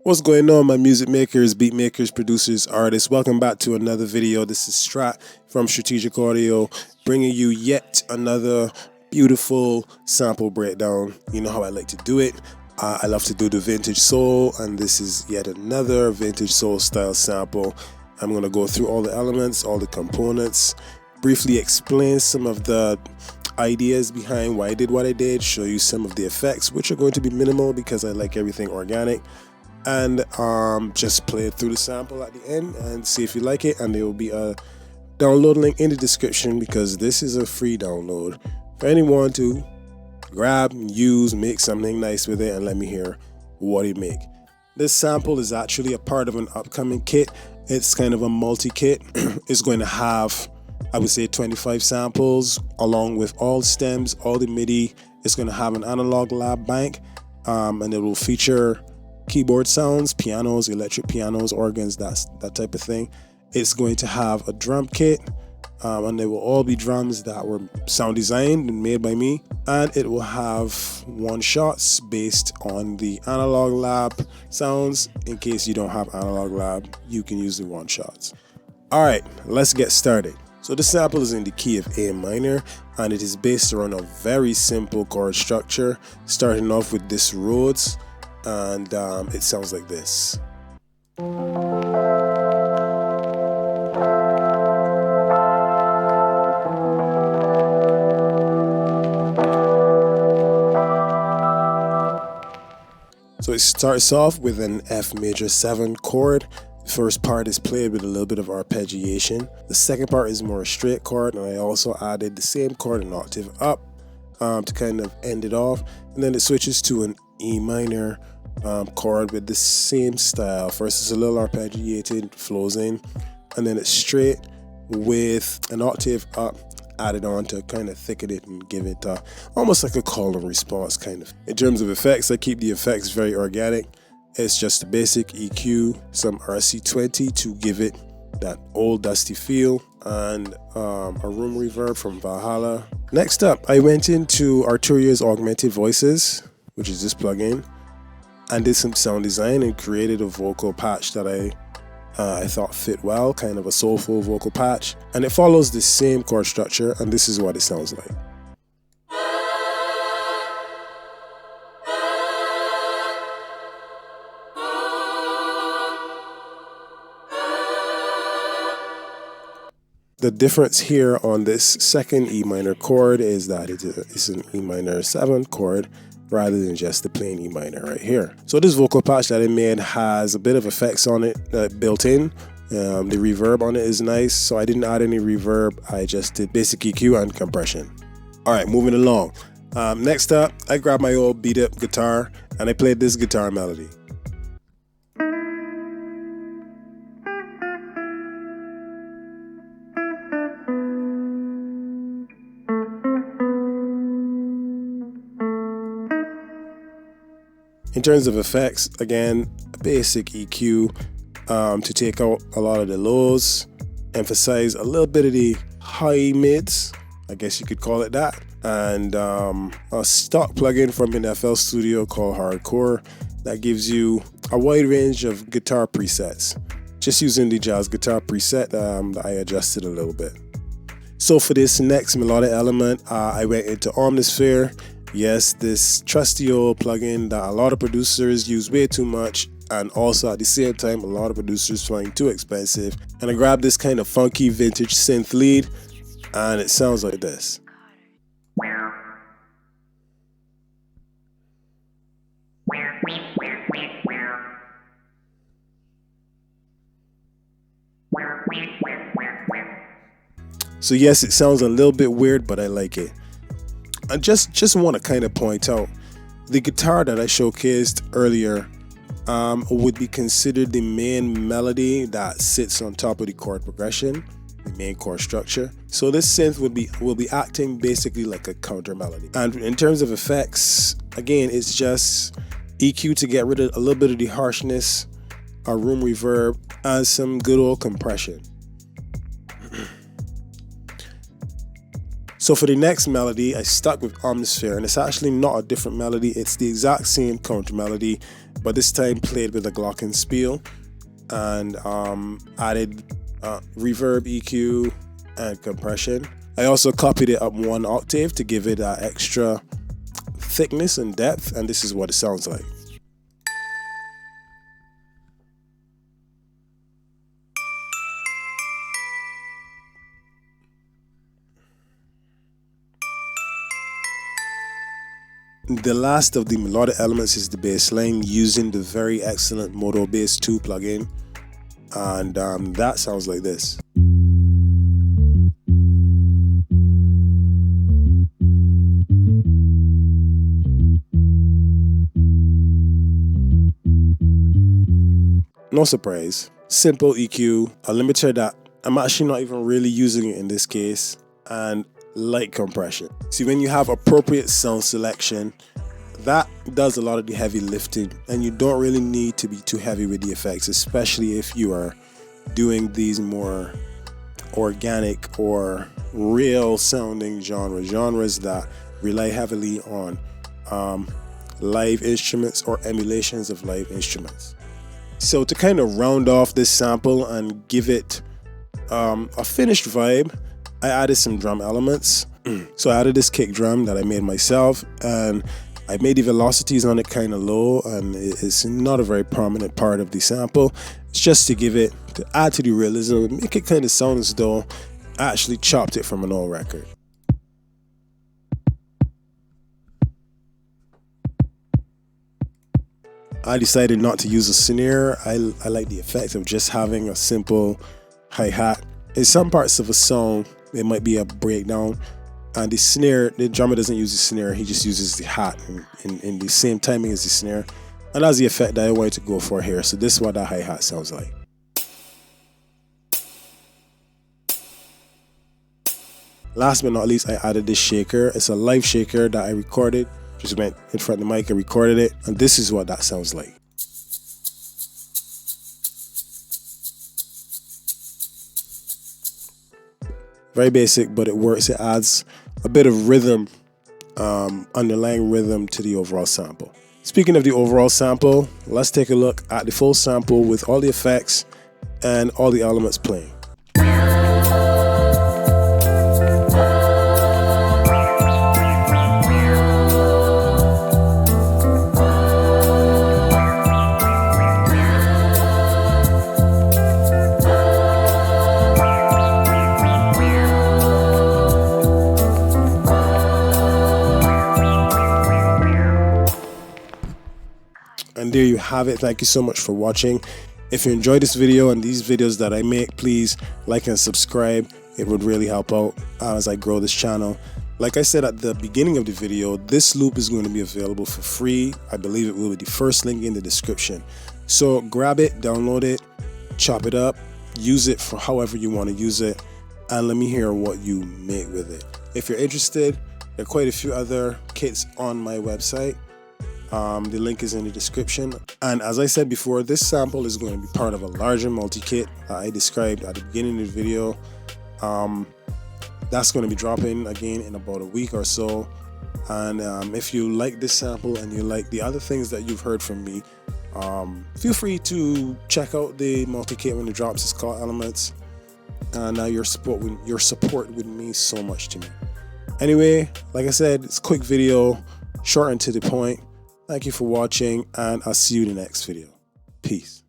What's going on, my music makers, beat makers, producers, artists? Welcome back to another video. This is Strat from Strategic Audio, bringing you yet another beautiful sample breakdown. You know how I like to do it. I love to do the vintage soul, and this is yet another vintage soul style sample. I'm going to go through all the elements, all the components, briefly explain some of the ideas behind why I did what I did, show you some of the effects, which are going to be minimal because I like everything organic, and just play it through the sample at the end and see if you like it. And there will be a download link in the description because this is a free download for anyone to grab, use, make something nice with it, and let me hear what you make. This sample is actually a part of an upcoming kit. It's kind of a multi-kit. It's going to have, I would say, 25 samples along with all stems, all the MIDI. It's going to have an analog lab bank, and it will feature keyboard sounds, pianos, electric pianos, organs, that type of thing. It's going to have a drum kit, and they will all be drums that were sound designed and made by me. And it will have one shots based on the analog lab sounds. In case you don't have analog lab, you can use the one shots. All right, let's get started. So the sample is in the key of A minor, and it is based around a very simple chord structure, starting off with this Rhodes, and it sounds like this. So it starts off with an F major 7 chord. The first part is played with a little bit of arpeggiation. The second part is more a straight chord, and I also added the same chord an octave up to kind of end it off. And then it switches to an E minor chord with the same style. First it's a little arpeggiated, flows in, and then it's straight with an octave up added on to kind of thicken it and give it almost like a call and response kind of. In terms of effects, I keep the effects very organic. It's just a basic EQ, some RC20 to give it that old dusty feel, and a room reverb from Valhalla. Next up, I went into Arturia's Augmented Voices, which is this plugin, and did some sound design and created a vocal patch that I thought fit well, kind of a soulful vocal patch. And it follows the same chord structure, and this is what it sounds like. The difference here on this second E minor chord is that it's an E minor 7 chord rather than just the plain E minor right here. So this vocal patch that I made has a bit of effects on it built in. The reverb on it is nice, so I didn't add any reverb. I just did basic EQ and compression. All right, moving along. Next up, I grabbed my old beat up guitar and I played this guitar melody. In terms of effects, again, a basic EQ to take out a lot of the lows, emphasize a little bit of the high mids, I guess you could call it that, and a stock plugin from an FL Studio called Hardcore that gives you a wide range of guitar presets. Just using the jazz guitar preset that I adjusted a little bit. So for this next melodic element, I went into Omnisphere. Yes, this trusty old plugin that a lot of producers use way too much, and also at the same time a lot of producers find too expensive. And I grabbed this kind of funky vintage synth lead, and it sounds like this. So yes, it sounds a little bit weird, but I like it. I just want to kind of point out the guitar that I showcased earlier would be considered the main melody that sits on top of the chord progression, the main chord structure. So this synth will be acting basically like a counter melody. And in terms of effects, again, it's just EQ to get rid of a little bit of the harshness, a room reverb, and some good old compression. So for the next melody, I stuck with Omnisphere, and it's actually not a different melody. It's the exact same counter melody, but this time played with a glockenspiel, and added reverb, EQ, and compression. I also copied it up 1 octave to give it that extra thickness and depth, and this is what it sounds like. The last of the melodic elements is the bass line using the very excellent Moto Bass 2 plugin, and that sounds like this. No surprise, simple EQ, a limiter that I'm actually not even really using it in this case, and light compression. See, when you have appropriate sound selection, that does a lot of the heavy lifting, and you don't really need to be too heavy with the effects, especially if you are doing these more organic or real sounding genres that rely heavily on live instruments or emulations of live instruments. So to kind of round off this sample and give it a finished vibe, I added some drum elements. So I added this kick drum that I made myself, and I made the velocities on it kind of low, and it's not a very prominent part of the sample. It's just to add to the realism, make it kind of sound as though I actually chopped it from an old record. I decided not to use a snare. I like the effect of just having a simple hi-hat. In some parts of a song, it might be a breakdown, and the drummer doesn't use the snare, he just uses the hat in the same timing as the snare, and that's the effect that I wanted to go for here. So this is what that hi-hat sounds like. Last but not least, I added this shaker. It's a live shaker that I recorded. Just went in front of the mic and recorded it, and this is what that sounds like. Very basic, but it works. It adds a bit of rhythm, underlying rhythm to the overall sample. Speaking of the overall sample, let's take a look at the full sample with all the effects and all the elements playing. And there you have it. Thank you so much for watching. If you enjoyed this video and these videos that I make, please like and subscribe. It would really help out as I grow this channel. Like I said at the beginning of the video, this loop is going to be available for free. I believe it will be the first link in the description. So grab it, download it, chop it up, use it for however you want to use it, and let me hear what you make with it. If you're interested, there are quite a few other kits on my website. The link is in the description. And as I said before, this sample is going to be part of a larger multi-kit that I described at the beginning of the video. That's going to be dropping again in about a week or so. And if you like this sample and you like the other things that you've heard from me, feel free to check out the multi-kit when it drops. It's called Elements. And your support would mean so much to me. Anyway, like I said, it's a quick video, short and to the point. Thank you for watching, and I'll see you in the next video. Peace.